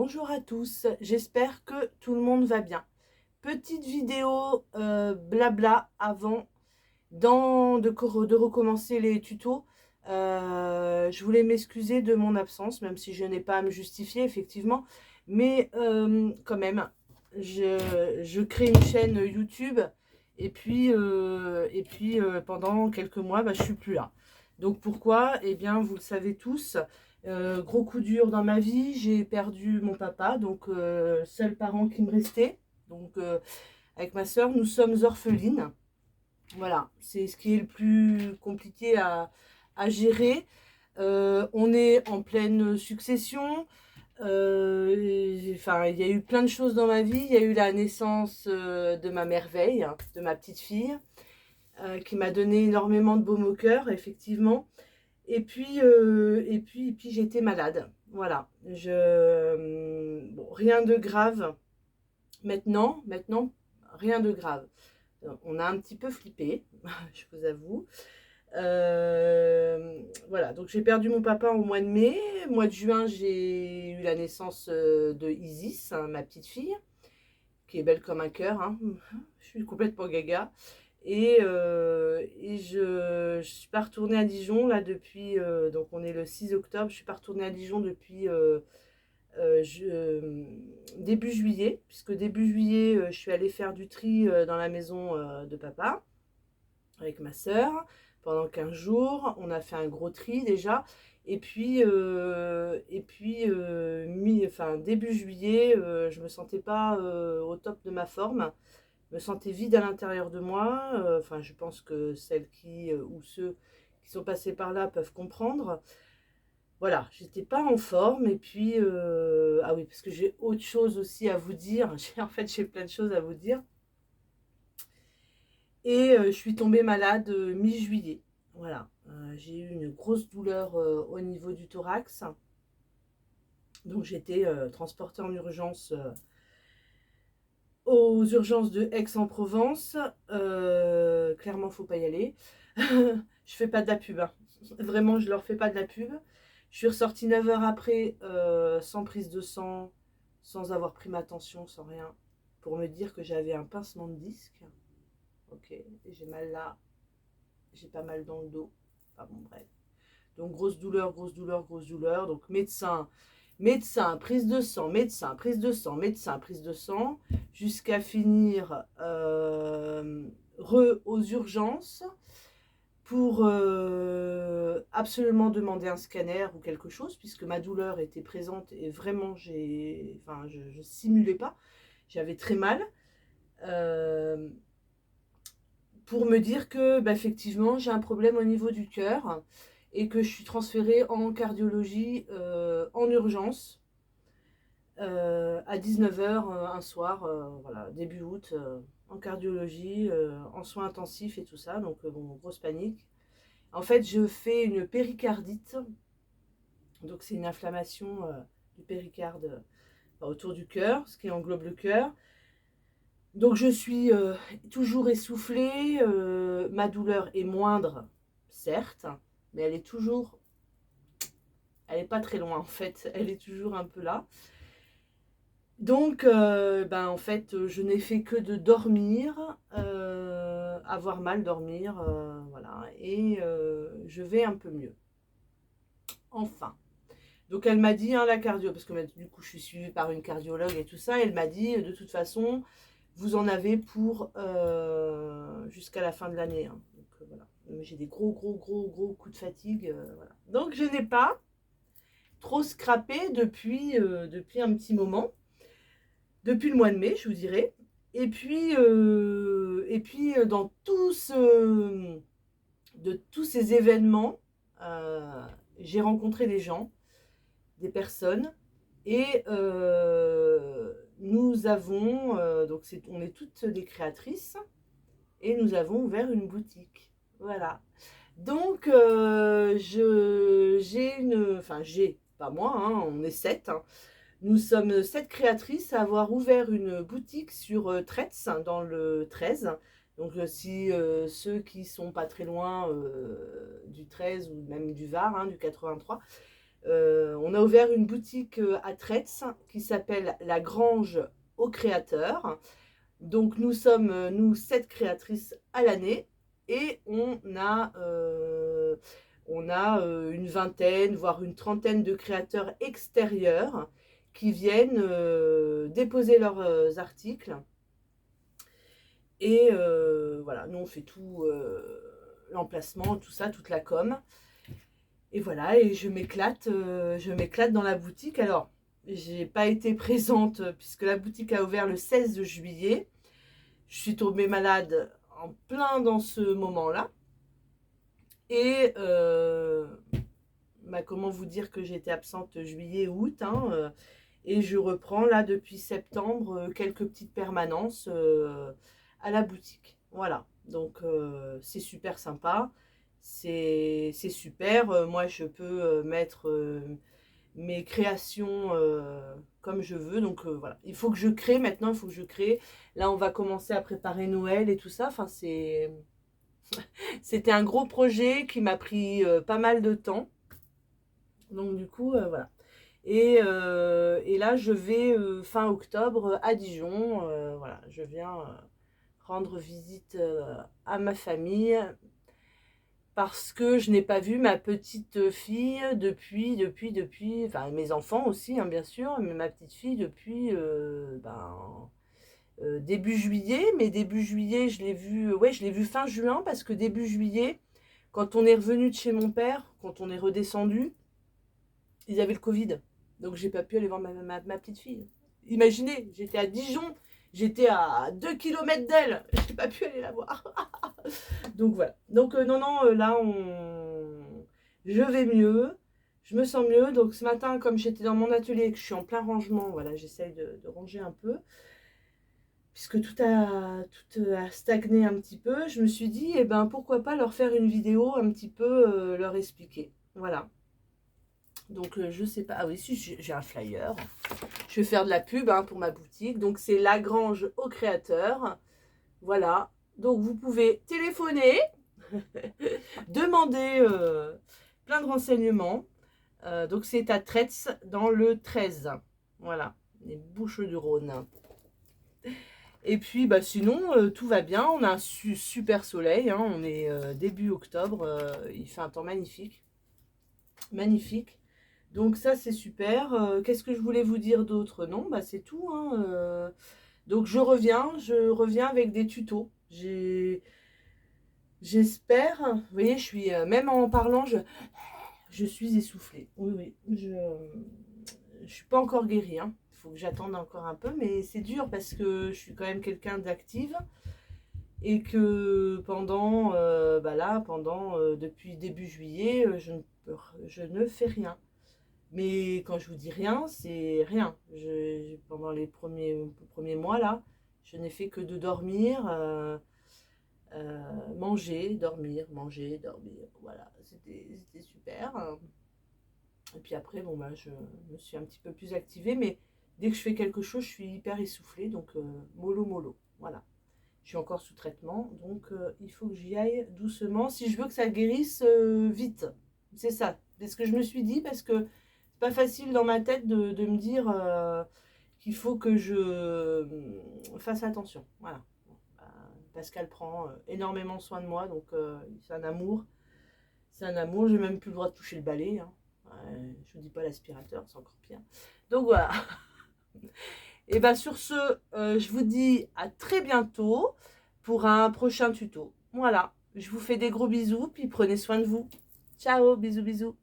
Bonjour à tous, j'espère que tout le monde va bien. Petite vidéo blabla avant de recommencer les tutos. Je voulais m'excuser de mon absence, même si je n'ai pas à me justifier effectivement. Mais quand même, je crée une chaîne YouTube et puis pendant quelques mois, je suis plus là. Donc pourquoi? Eh bien, vous le savez tous. Gros coup dur dans ma vie, j'ai perdu mon papa, donc seul parent qui me restait. Donc avec ma soeur, nous sommes orphelines. Voilà, c'est ce qui est le plus compliqué à gérer. On est en pleine succession. Enfin, il y a eu plein de choses dans ma vie. Il y a eu la naissance de ma merveille, hein, de ma petite fille, qui m'a donné énormément de baume au cœur, effectivement. Et puis j'étais malade. Voilà. Bon, rien de grave maintenant, rien de grave. On a un petit peu flippé, je vous avoue. Voilà, donc j'ai perdu mon papa au mois de mai. Au mois de juin, j'ai eu la naissance de Isis, hein, ma petite fille, qui est belle comme un cœur. Hein. Je suis complètement gaga. Et je suis pas retournée à Dijon là depuis. Donc on est le 6 octobre. Je suis pas retournée à Dijon depuis début juillet, puisque début juillet, je suis allée faire du tri dans la maison de papa avec ma sœur pendant 15 jours. On a fait un gros tri déjà. Enfin, début juillet, je me sentais pas au top de ma forme. Je me sentais vide à l'intérieur de moi. Enfin, je pense que celles qui ou ceux qui sont passés par là peuvent comprendre. Voilà, j'étais pas en forme. Et puis, ah oui, parce que j'ai autre chose aussi à vous dire. J'ai plein de choses à vous dire. Et je suis tombée malade mi-juillet. Voilà, j'ai eu une grosse douleur au niveau du thorax. Donc j'ai été transportée en urgence aux urgences de Aix-en-Provence. Clairement, faut pas y aller. Je fais pas de la pub, hein. Vraiment, je leur fais pas de la pub. Je suis ressortie 9 heures après, sans prise de sang, sans avoir pris ma tension, sans rien, pour me dire que j'avais un pincement de disque. Ok, et j'ai mal là, j'ai pas mal dans le dos. Enfin bon, bref. Donc grosse douleur, grosse douleur, grosse douleur. Donc médecin, prise de sang, médecin, prise de sang, médecin, prise de sang, jusqu'à finir aux urgences pour absolument demander un scanner ou quelque chose, puisque ma douleur était présente et vraiment je simulais pas, j'avais très mal. Euh, pour me dire que effectivement j'ai un problème au niveau du cœur et que je suis transférée en cardiologie en urgence à 19 heures un soir, voilà, début août, en cardiologie, en soins intensifs et tout ça. Donc bon, grosse panique. En fait, je fais une péricardite, donc c'est une inflammation du péricarde autour du cœur, ce qui englobe le cœur. Donc je suis toujours essoufflée, ma douleur est moindre, certes, mais elle est pas très loin en fait, elle est toujours un peu là. Donc en fait, je n'ai fait que de dormir, avoir mal dormir, voilà, et je vais un peu mieux, enfin. Donc elle m'a dit, hein, la cardio, parce que du coup je suis suivie par une cardiologue et tout ça, elle m'a dit, de toute façon, vous en avez pour jusqu'à la fin de l'année. Hein. Donc voilà, j'ai des gros coups de fatigue. Voilà. Donc je n'ai pas trop scrappé depuis un petit moment, depuis le mois de mai, je vous dirais. Et puis dans de tous ces événements, j'ai rencontré des gens, des personnes, et nous avons, on est toutes des créatrices, et nous avons ouvert une boutique. Voilà. Donc, pas moi, hein, on est 7. Hein. Nous sommes 7 créatrices à avoir ouvert une boutique sur Tretz, dans le 13. Donc, si ceux qui sont pas très loin du 13 ou même du Var, hein, du 83, On a ouvert une boutique à Traits qui s'appelle La Grange aux créateurs. Donc nous sommes, nous, 7 créatrices à l'année et une vingtaine, voire une trentaine de créateurs extérieurs qui viennent déposer leurs articles. Et voilà, nous on fait tout, l'emplacement, tout ça, toute la com. Et voilà, et je m'éclate dans la boutique. Alors, j'ai pas été présente puisque la boutique a ouvert le 16 juillet. Je suis tombée malade en plein dans ce moment-là. Et comment vous dire que j'étais absente juillet, août, hein, et je reprends là depuis septembre quelques petites permanences à la boutique. Voilà, donc c'est super sympa, c'est super. Moi, je peux mettre mes créations comme je veux. Donc voilà, il faut que je crée maintenant, il faut que je crée. Là, on va commencer à préparer Noël et tout ça. Enfin, c'était un gros projet qui m'a pris pas mal de temps. Donc du coup, voilà. Et là, je vais fin octobre à Dijon. Voilà, je viens rendre visite à ma famille parce que je n'ai pas vu ma petite fille depuis, enfin mes enfants aussi, hein, bien sûr, mais ma petite fille depuis début juillet. Mais début juillet, je l'ai vue, ouais, je l'ai vue fin juin parce que début juillet, quand on est revenu de chez mon père, quand on est redescendu, ils avaient le Covid. Donc j'ai pas pu aller voir ma petite fille. Imaginez, j'étais à Dijon, j'étais à 2 km d'elle, j'ai pas pu aller la voir. Donc voilà. Donc non, là je vais mieux, je me sens mieux. Donc ce matin, comme j'étais dans mon atelier et que je suis en plein rangement, voilà, j'essaye de ranger un peu. Puisque tout a stagné un petit peu, je me suis dit, eh ben pourquoi pas leur faire une vidéo un petit peu, leur expliquer. Voilà. Donc je sais pas, ah oui, si j'ai un flyer. Je vais faire de la pub hein, pour ma boutique. Donc c'est La Grange aux créateurs. Voilà. Donc vous pouvez téléphoner, demander plein de renseignements. Donc c'est à Traits dans le 13. Voilà, les Bouches-du-Rhône. Et puis bah, sinon, tout va bien. On a un super soleil. Hein. On est début octobre. Il fait un temps magnifique. Magnifique. Donc ça, c'est super. Qu'est-ce que je voulais vous dire d'autre? Non, bah c'est tout. Hein. Donc je reviens avec des tutos. J'espère. Vous voyez, je suis, même en parlant, je suis essoufflée. Oui, oui. Je suis pas encore guérie. Hein. Il faut que j'attende encore un peu. Mais c'est dur parce que je suis quand même quelqu'un d'active. Et que pendant, depuis début juillet, je ne fais rien. Mais quand je vous dis rien, c'est rien. Pendant les premiers mois, là, je n'ai fait que de dormir, manger, dormir, manger, dormir. Voilà, c'était super. Et puis après, bon, bah, je me suis un petit peu plus activée. Mais dès que je fais quelque chose, je suis hyper essoufflée. Donc, mollo, mollo. Voilà. Je suis encore sous traitement. Donc, il faut que j'y aille doucement si je veux que ça guérisse vite. C'est ça. C'est ce que je me suis dit parce que pas facile dans ma tête de me dire qu'il faut que je fasse attention. Voilà. Pascal prend énormément soin de moi, donc c'est un amour. C'est un amour. J'ai même plus le droit de toucher le balai. Hein. Je vous dis pas l'aspirateur, c'est encore pire. Donc voilà. Et bien sur ce, je vous dis à très bientôt pour un prochain tuto. Voilà. Je vous fais des gros bisous, puis prenez soin de vous. Ciao, bisous, bisous.